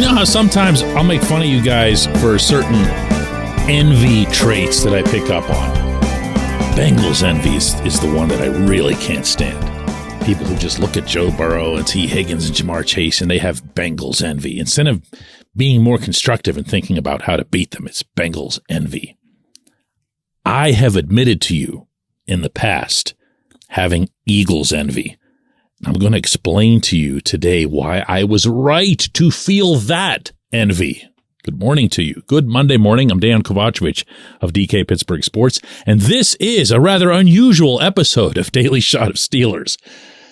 know how sometimes I'll make fun of you guys for certain envy traits that I pick up on? Bengals envy is the one that I really can't stand. People who just look at Joe Burrow and T. Higgins and Jamar Chase and they have Bengals envy. Instead of being more constructive and thinking about how to beat them, it's Bengals envy. I have admitted to you in the past having Eagles envy. I'm going to explain to you today why I was right to feel that envy. Good morning to you. Good Monday morning. I'm Dejan Kovacevic of DK Pittsburgh Sports, and this is a rather unusual episode of Daily Shot of Steelers.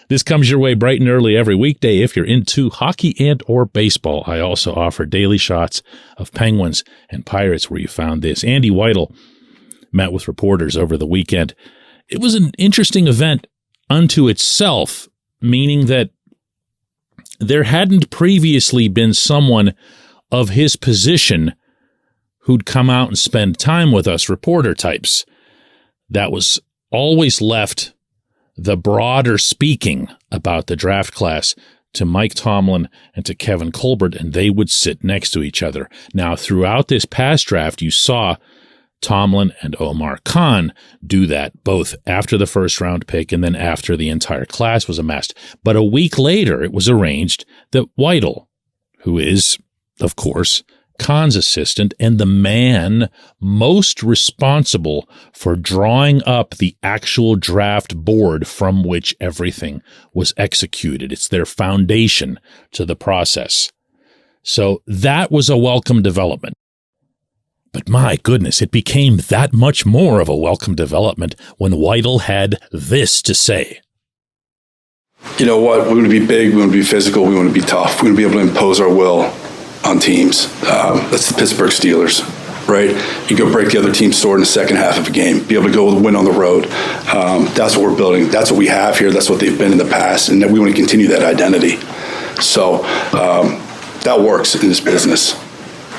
This comes your way bright and early every weekday if you're into hockey and or baseball. I also offer daily shots of Penguins and Pirates where you found this. Andy Weidl met with reporters over the weekend. It was an interesting event unto itself, meaning that there hadn't previously been someone of his position who'd come out and spend time with us reporter types. That was always left the broader speaking about the draft class to Mike Tomlin and to Kevin Colbert, and they would sit next to each other. Now, throughout this past draft, you saw Tomlin and Omar Khan do that, both after the first-round pick and then after the entire class was amassed. But a week later, it was arranged that Weidl, who is, of course, Khan's assistant and the man most responsible for drawing up the actual draft board from which everything was executed. It's their foundation to the process. So that was a welcome development. But my goodness, it became that much more of a welcome development when Weidl had this to say. You know what? We want to be big. We want to be physical. We want to be tough. We want to be able to impose our will on teams. That's the Pittsburgh Steelers, right? You go break the other team's sword in the second half of a game, be able to go win on the road. That's what we're building. That's what we have here. That's what they've been in the past, and we want to continue that identity. So that works in this business.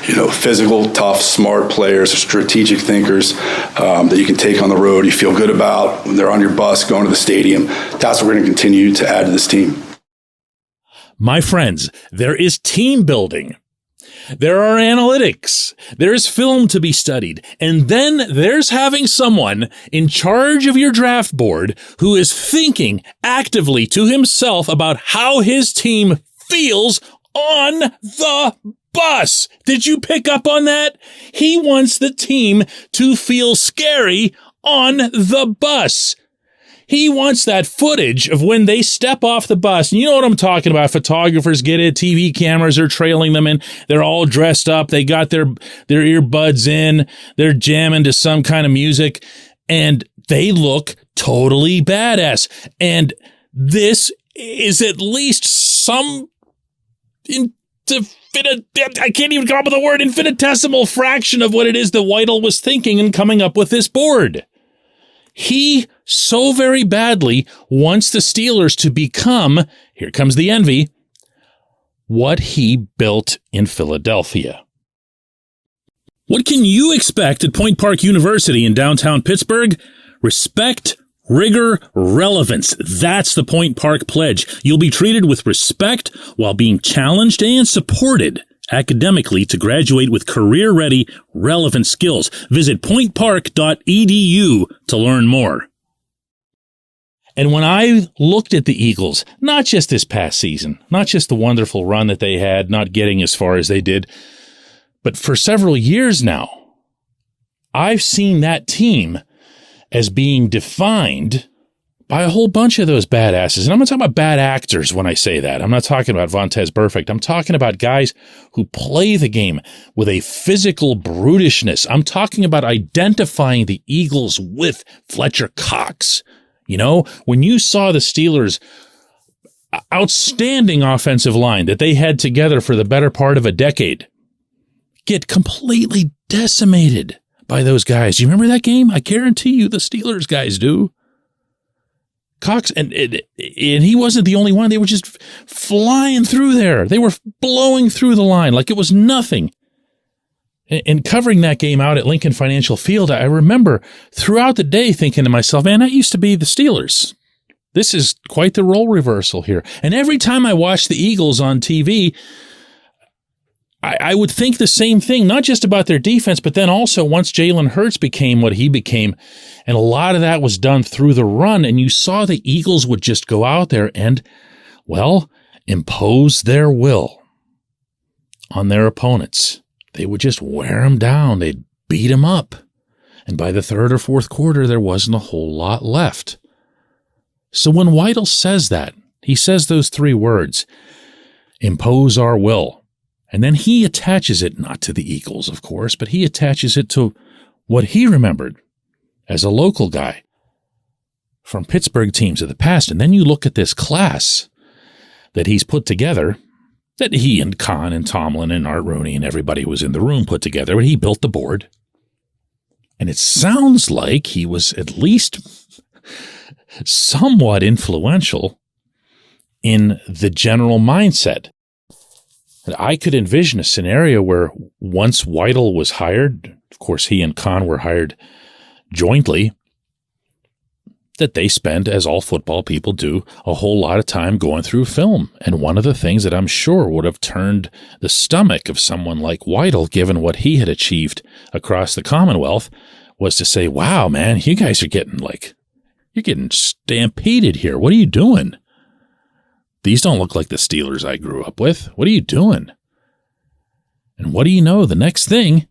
You know, physical, tough, smart players, strategic thinkers that you can take on the road, you feel good about when they're on your bus going to the stadium. That's what we're going to continue to add to this team. My friends, there is team building. There are analytics. There's film to be studied. And then there's having someone in charge of your draft board who is thinking actively to himself about how his team feels on the bus. Did you pick up on that? He wants the team to feel scary on the bus. He wants that footage of when they step off the bus. And you know what I'm talking about. Photographers get it. TV cameras are trailing them in. They're all dressed up. They got their earbuds in. They're jamming to some kind of music. And they look totally badass. And this is at least some I can't even come up with a word, infinitesimal fraction of what it is that Weidl was thinking in coming up with this board. He so very badly wants the Steelers to become, here comes the envy, what he built in Philadelphia. What can you expect at Point Park University in downtown Pittsburgh? Respect, rigor, relevance. That's the Point Park Pledge. You'll be treated with respect while being challenged and supported academically to graduate with career-ready, relevant skills. Visit pointpark.edu to learn more. And when I looked at the Eagles, not just this past season, not just the wonderful run that they had, not getting as far as they did, but for several years now, I've seen that team as being defined by a whole bunch of those badasses. And I'm not talking about bad actors when I say that. I'm not talking about Vontaze Burfict. I'm talking about guys who play the game with a physical brutishness. I'm talking about identifying the Eagles with Fletcher Cox. You know, when you saw the Steelers' outstanding offensive line that they had together for the better part of a decade get completely decimated by those guys. You remember that game? I guarantee you the Steelers guys do. Cox, and he wasn't the only one. They were just flying through there. They were blowing through the line like it was nothing. And covering that game out at Lincoln Financial Field, I remember throughout the day thinking to myself, man, that used to be the Steelers. This is quite the role reversal here. And every time I watch the Eagles on TV, I would think the same thing, not just about their defense, but then also once Jalen Hurts became what he became, and a lot of that was done through the run, and you saw the Eagles would just go out there and, well, impose their will on their opponents. They would just wear them down. They'd beat them up. And by the third or fourth quarter, there wasn't a whole lot left. So when Weidl says that, he says those three words, impose our will. And then he attaches it, not to the Eagles, of course, but he attaches it to what he remembered as a local guy from Pittsburgh teams of the past. And then you look at this class that he's put together, that he and Khan and Tomlin and Art Rooney and everybody who was in the room put together, but he built the board. And it sounds like he was at least somewhat influential in the general mindset. I could envision a scenario where once Weidl was hired, of course he and Khan were hired jointly, that they spend, as all football people do, a whole lot of time going through film. And one of the things that I'm sure would have turned the stomach of someone like Weidl, given what he had achieved across the Commonwealth, was to say, wow, man, you guys are you're getting stampeded here. What are you doing? These don't look like the Steelers I grew up with. What are you doing? And what do you know? The next thing,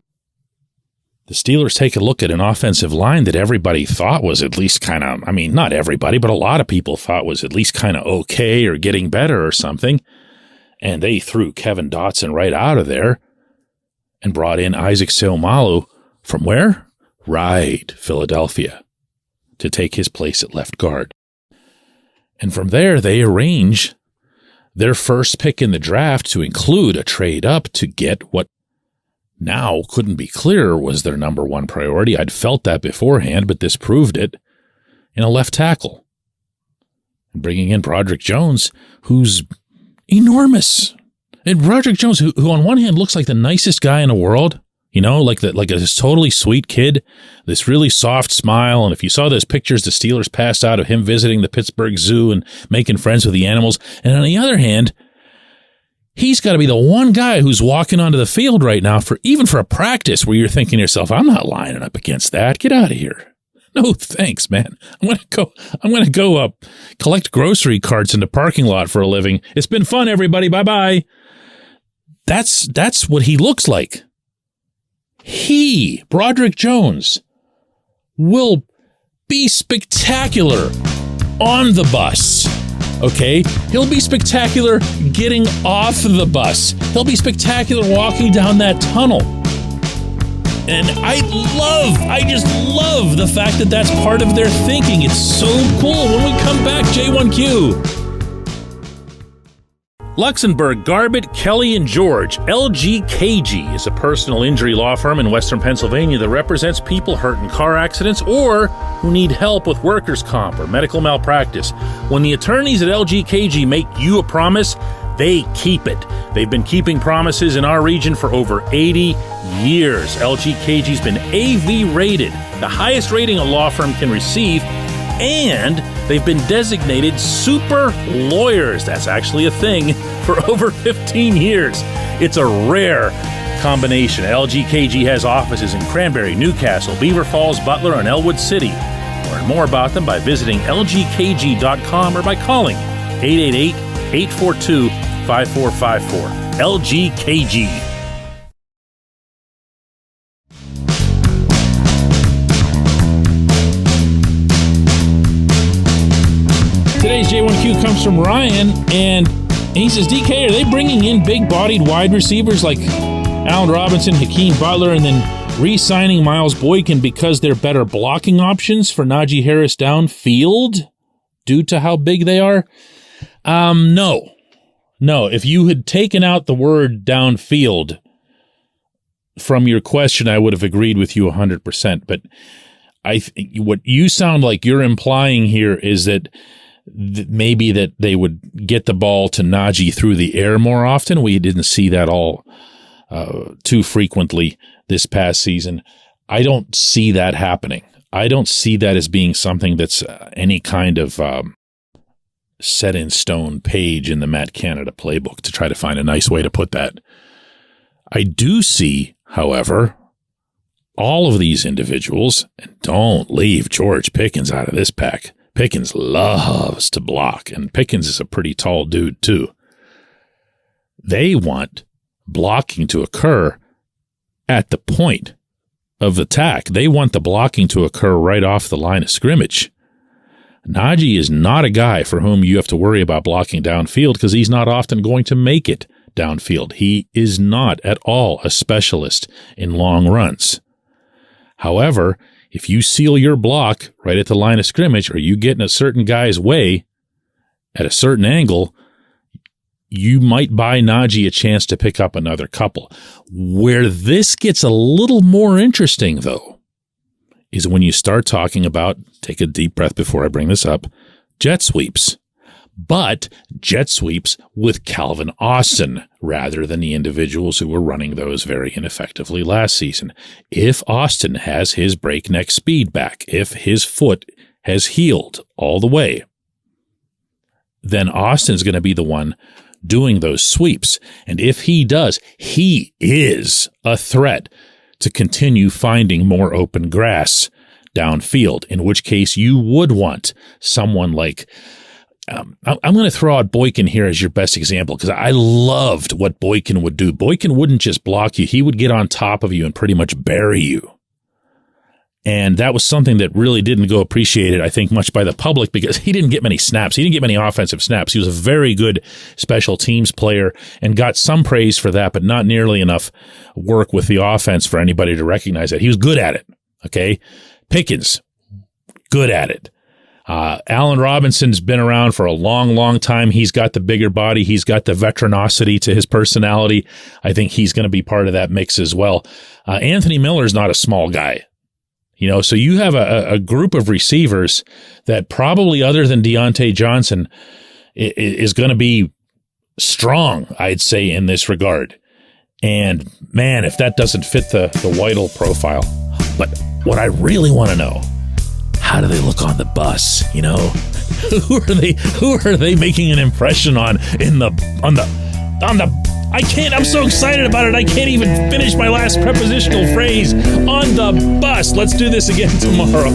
the Steelers take a look at an offensive line that everybody thought was at least kind of, not everybody, but a lot of people thought was at least kind of okay or getting better or something. And they threw Kevin Dotson right out of there and brought in Isaac Seumalo from where? Right, Philadelphia, to take his place at left guard. And from there, they arrange their first pick in the draft to include a trade up to get what now couldn't be clearer was their number one priority. I'd felt that beforehand, but this proved it, in a left tackle. And bringing in Broderick Jones, who's enormous. And Broderick Jones, who on one hand looks like the nicest guy in the world, like a totally sweet kid, this really soft smile. And if you saw those pictures the Steelers passed out of him visiting the Pittsburgh Zoo and making friends with the animals. And on the other hand, he's got to be the one guy who's walking onto the field right now even for a practice where you're thinking to yourself, I'm not lining up against that. Get out of here. No, thanks, man. I'm going to go collect grocery carts in the parking lot for a living. It's been fun, everybody. Bye-bye. That's what he looks like. Broderick Jones, will be spectacular on the bus, okay? He'll be spectacular getting off the bus. He'll be spectacular walking down that tunnel. And I just love the fact that that's part of their thinking. It's so cool. When we come back, J1Q. Luxembourg, Garbett, Kelly, and George. LGKG is a personal injury law firm in Western Pennsylvania that represents people hurt in car accidents or who need help with workers' comp or medical malpractice. When the attorneys at LGKG make you a promise, they keep it. They've been keeping promises in our region for over 80 years. LGKG's been AV rated, the highest rating a law firm can receive, and they've been designated super lawyers. That's actually a thing for over 15 years. It's a rare combination. LGKG has offices in Cranberry, Newcastle, Beaver Falls, Butler, and Elwood City. Learn more about them by visiting lgkg.com or by calling 888-842-5454. LGKG. Today's J1Q comes from Ryan, and he says, DK, are they bringing in big-bodied wide receivers like Allen Robinson, Hakeem Butler, and then re-signing Miles Boykin because they're better blocking options for Najee Harris downfield due to how big they are? No. If you had taken out the word downfield from your question, I would have agreed with you 100%. But what you sound like you're implying here is that maybe that they would get the ball to Najee through the air more often. We didn't see that all too frequently this past season. I don't see that happening. I don't see that as being something that's any kind of set in stone page in the Matt Canada playbook, to try to find a nice way to put that. I do see, however, all of these individuals, and don't leave George Pickens out of this pack. Pickens loves to block, and Pickens is a pretty tall dude too. They want blocking to occur at the point of attack. They want the blocking to occur right off the line of scrimmage. Najee is not a guy for whom you have to worry about blocking downfield because he's not often going to make it downfield. He is not at all a specialist in long runs. However, if you seal your block right at the line of scrimmage or you get in a certain guy's way at a certain angle, you might buy Najee a chance to pick up another couple. Where this gets a little more interesting, though, is when you start talking about, take a deep breath before I bring this up, jet sweeps. But jet sweeps with Calvin Austin rather than the individuals who were running those very ineffectively last season. If Austin has his breakneck speed back, if his foot has healed all the way, then Austin's going to be the one doing those sweeps. And if he does, he is a threat to continue finding more open grass downfield, in which case you would want someone like, I'm going to throw out Boykin here as your best example because I loved what Boykin would do. Boykin wouldn't just block you. He would get on top of you and pretty much bury you. And that was something that really didn't go appreciated, I think, much by the public because he didn't get many snaps. He didn't get many offensive snaps. He was a very good special teams player and got some praise for that, but not nearly enough work with the offense for anybody to recognize that. He was good at it, okay? Pickens, good at it. Allen Robinson's been around for a long, long time. He's got the bigger body. He's got the veteranosity to his personality. I think he's going to be part of that mix as well. Anthony Miller's not a small guy. You know, so you have a group of receivers that probably other than Deontay Johnson is going to be strong, I'd say, in this regard. And man, if that doesn't fit the Weidl profile. But what I really want to know, how do they look on the bus? You know, who are they making an impression on I'm so excited about it. I can't even finish my last prepositional phrase. On the bus. Let's do this again tomorrow.